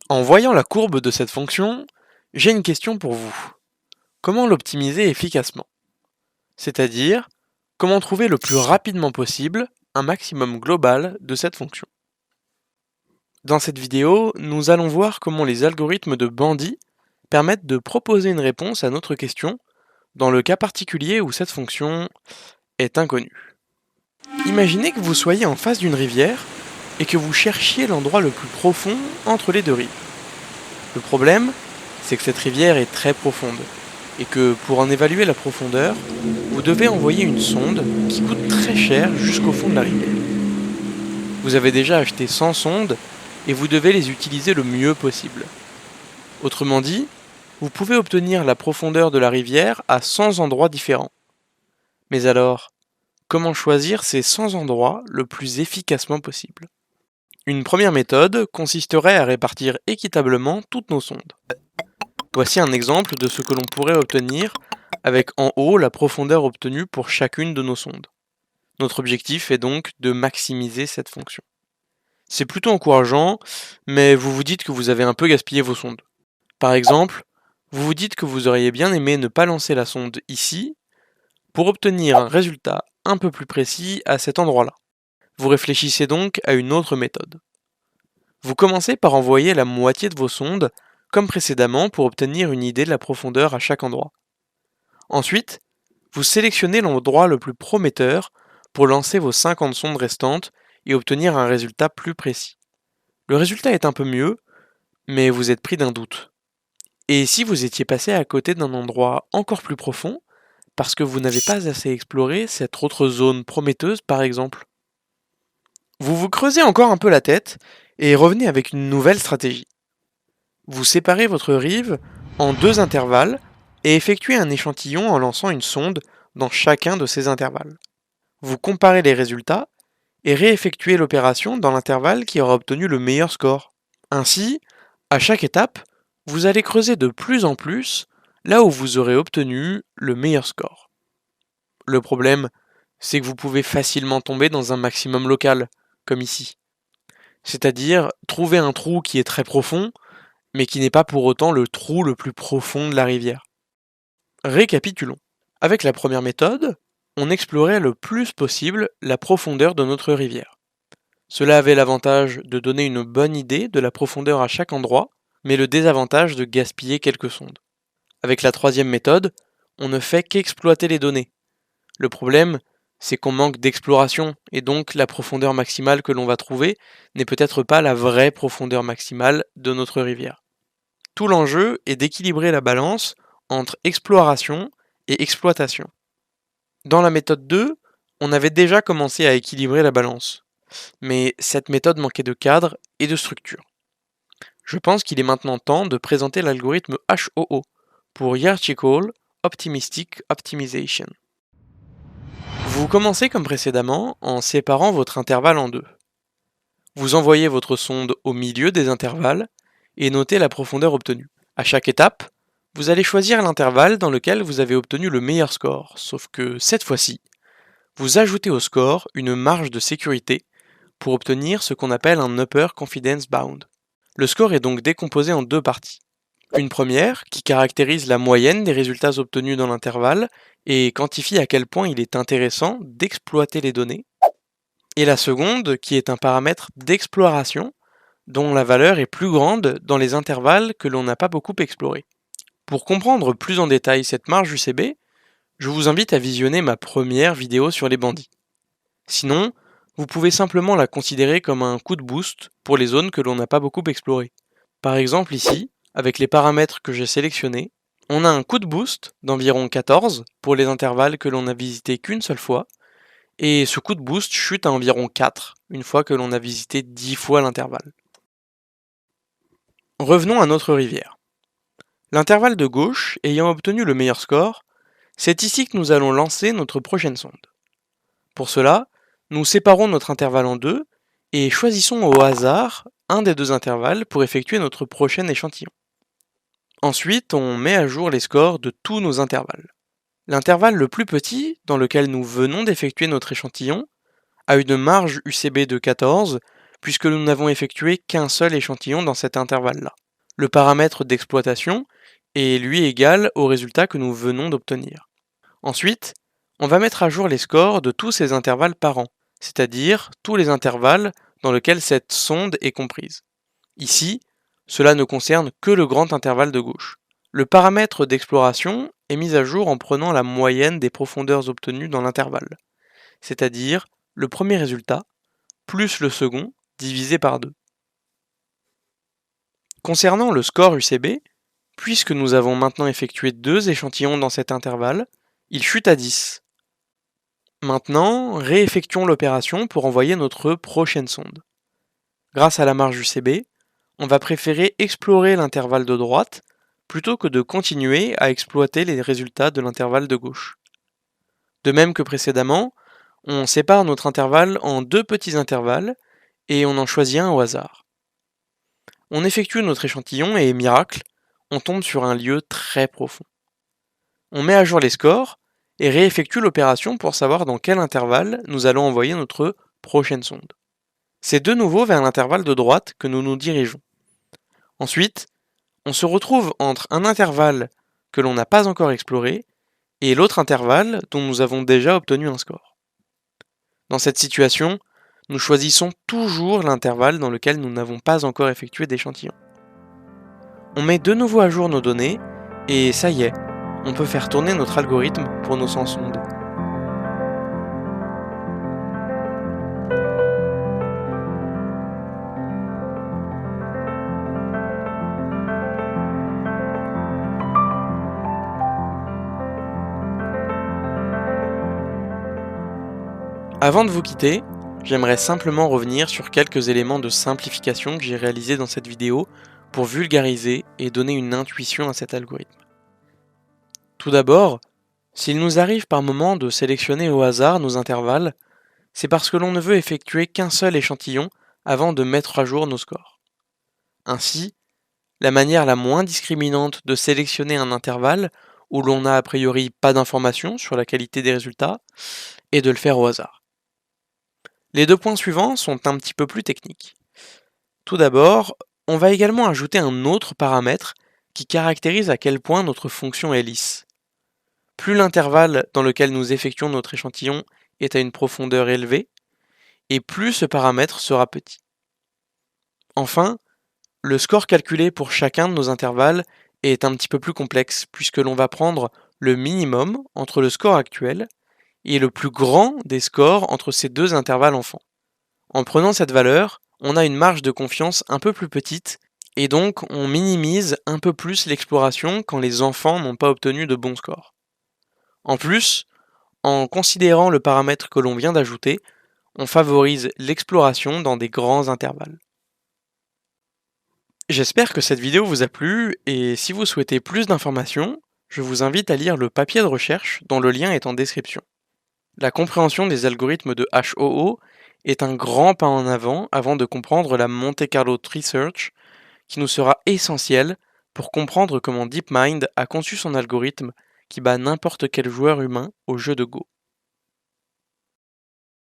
En voyant la courbe de cette fonction, j'ai une question pour vous. Comment l'optimiser efficacement? C'est-à-dire, comment trouver le plus rapidement possible un maximum global de cette fonction? Dans cette vidéo, nous allons voir comment les algorithmes de Bandy permettent de proposer une réponse à notre question dans le cas particulier où cette fonction est inconnue. Imaginez que vous soyez en face d'une rivière et que vous cherchiez l'endroit le plus profond entre les deux rives. Le problème, c'est que cette rivière est très profonde et que pour en évaluer la profondeur, vous devez envoyer une sonde qui coûte très cher jusqu'au fond de la rivière. Vous avez déjà acheté 100 sondes et vous devez les utiliser le mieux possible. Autrement dit, vous pouvez obtenir la profondeur de la rivière à 100 endroits différents. Mais alors, comment choisir ces 100 endroits le plus efficacement possible? Une première méthode consisterait à répartir équitablement toutes nos sondes. Voici un exemple de ce que l'on pourrait obtenir avec en haut la profondeur obtenue pour chacune de nos sondes. Notre objectif est donc de maximiser cette fonction. C'est plutôt encourageant, mais vous vous dites que vous avez un peu gaspillé vos sondes. Par exemple, vous vous dites que vous auriez bien aimé ne pas lancer la sonde ici pour obtenir un résultat un peu plus précis à cet endroit-là. Vous réfléchissez donc à une autre méthode. Vous commencez par envoyer la moitié de vos sondes comme précédemment pour obtenir une idée de la profondeur à chaque endroit. Ensuite, vous sélectionnez l'endroit le plus prometteur pour lancer vos 50 sondes restantes et obtenir un résultat plus précis. Le résultat est un peu mieux, mais vous êtes pris d'un doute. Et si vous étiez passé à côté d'un endroit encore plus profond, parce que vous n'avez pas assez exploré cette autre zone prometteuse par exemple? Vous vous creusez encore un peu la tête et revenez avec une nouvelle stratégie. Vous séparez votre rive en deux intervalles et effectuez un échantillon en lançant une sonde dans chacun de ces intervalles. Vous comparez les résultats et réeffectuez l'opération dans l'intervalle qui aura obtenu le meilleur score. Ainsi, à chaque étape, vous allez creuser de plus en plus là où vous aurez obtenu le meilleur score. Le problème, c'est que vous pouvez facilement tomber dans un maximum local, comme ici. C'est-à-dire trouver un trou qui est très profond, mais qui n'est pas pour autant le trou le plus profond de la rivière. Récapitulons. Avec la première méthode, on explorait le plus possible la profondeur de notre rivière. Cela avait l'avantage de donner une bonne idée de la profondeur à chaque endroit, mais le désavantage de gaspiller quelques sondes. Avec la troisième méthode, on ne fait qu'exploiter les données. Le problème, c'est qu'on manque d'exploration, et donc la profondeur maximale que l'on va trouver n'est peut-être pas la vraie profondeur maximale de notre rivière. Tout l'enjeu est d'équilibrer la balance entre exploration et exploitation. Dans la méthode 2, on avait déjà commencé à équilibrer la balance, mais cette méthode manquait de cadre et de structure. Je pense qu'il est maintenant temps de présenter l'algorithme HOO pour Hierarchical Optimistic Optimization. Vous commencez comme précédemment en séparant votre intervalle en deux. Vous envoyez votre sonde au milieu des intervalles et notez la profondeur obtenue. À chaque étape, vous allez choisir l'intervalle dans lequel vous avez obtenu le meilleur score, sauf que cette fois-ci, vous ajoutez au score une marge de sécurité pour obtenir ce qu'on appelle un Upper Confidence Bound. Le score est donc décomposé en deux parties. Une première, qui caractérise la moyenne des résultats obtenus dans l'intervalle et quantifie à quel point il est intéressant d'exploiter les données. Et la seconde, qui est un paramètre d'exploration, dont la valeur est plus grande dans les intervalles que l'on n'a pas beaucoup explorés. Pour comprendre plus en détail cette marge UCB, je vous invite à visionner ma première vidéo sur les bandits. Sinon, vous pouvez simplement la considérer comme un coup de boost pour les zones que l'on n'a pas beaucoup explorées. Par exemple ici, avec les paramètres que j'ai sélectionnés, on a un coup de boost d'environ 14 pour les intervalles que l'on n'a visités qu'une seule fois, et ce coup de boost chute à environ 4 une fois que l'on a visité 10 fois l'intervalle. Revenons à notre rivière. L'intervalle de gauche ayant obtenu le meilleur score, c'est ici que nous allons lancer notre prochaine sonde. Pour cela, nous séparons notre intervalle en deux et choisissons au hasard un des deux intervalles pour effectuer notre prochain échantillon. Ensuite, on met à jour les scores de tous nos intervalles. L'intervalle le plus petit, dans lequel nous venons d'effectuer notre échantillon, a une marge UCB de 14, puisque nous n'avons effectué qu'un seul échantillon dans cet intervalle-là. Le paramètre d'exploitation est lui égal au résultat que nous venons d'obtenir. Ensuite, on va mettre à jour les scores de tous ces intervalles par an, c'est-à-dire tous les intervalles dans lesquels cette sonde est comprise. Ici, cela ne concerne que le grand intervalle de gauche. Le paramètre d'exploration est mis à jour en prenant la moyenne des profondeurs obtenues dans l'intervalle, c'est-à-dire le premier résultat plus le second divisé par 2. Concernant le score UCB, puisque nous avons maintenant effectué 2 échantillons dans cet intervalle, il chute à 10. Maintenant, réeffectuons l'opération pour envoyer notre prochaine sonde. Grâce à la marge UCB, on va préférer explorer l'intervalle de droite plutôt que de continuer à exploiter les résultats de l'intervalle de gauche. De même que précédemment, on sépare notre intervalle en 2 petits intervalles et on en choisit un au hasard. On effectue notre échantillon et, miracle, on tombe sur un lieu très profond. On met à jour les scores et réeffectue l'opération pour savoir dans quel intervalle nous allons envoyer notre prochaine sonde. C'est de nouveau vers l'intervalle de droite que nous nous dirigeons. Ensuite, on se retrouve entre un intervalle que l'on n'a pas encore exploré et l'autre intervalle dont nous avons déjà obtenu un score. Dans cette situation, nous choisissons toujours l'intervalle dans lequel nous n'avons pas encore effectué d'échantillon. On met de nouveau à jour nos données et ça y est, on peut faire tourner notre algorithme pour nos 100 sondes. Avant de vous quitter, j'aimerais simplement revenir sur quelques éléments de simplification que j'ai réalisés dans cette vidéo pour vulgariser et donner une intuition à cet algorithme. Tout d'abord, s'il nous arrive par moment de sélectionner au hasard nos intervalles, c'est parce que l'on ne veut effectuer qu'un seul échantillon avant de mettre à jour nos scores. Ainsi, la manière la moins discriminante de sélectionner un intervalle où l'on n'a a priori pas d'informations sur la qualité des résultats est de le faire au hasard. Les 2 points suivants sont un petit peu plus techniques. Tout d'abord, on va également ajouter un autre paramètre qui caractérise à quel point notre fonction est lisse. Plus l'intervalle dans lequel nous effectuons notre échantillon est à une profondeur élevée, et plus ce paramètre sera petit. Enfin, le score calculé pour chacun de nos intervalles est un petit peu plus complexe, puisque l'on va prendre le minimum entre le score actuel et le plus grand des scores entre ces 2 intervalles enfants. En prenant cette valeur, on a une marge de confiance un peu plus petite, et donc on minimise un peu plus l'exploration quand les enfants n'ont pas obtenu de bons scores. En plus, en considérant le paramètre que l'on vient d'ajouter, on favorise l'exploration dans des grands intervalles. J'espère que cette vidéo vous a plu, et si vous souhaitez plus d'informations, je vous invite à lire le papier de recherche dont le lien est en description. La compréhension des algorithmes de HOO est un grand pas en avant de comprendre la Monte Carlo Tree Search, qui nous sera essentielle pour comprendre comment DeepMind a conçu son algorithme qui bat n'importe quel joueur humain au jeu de Go.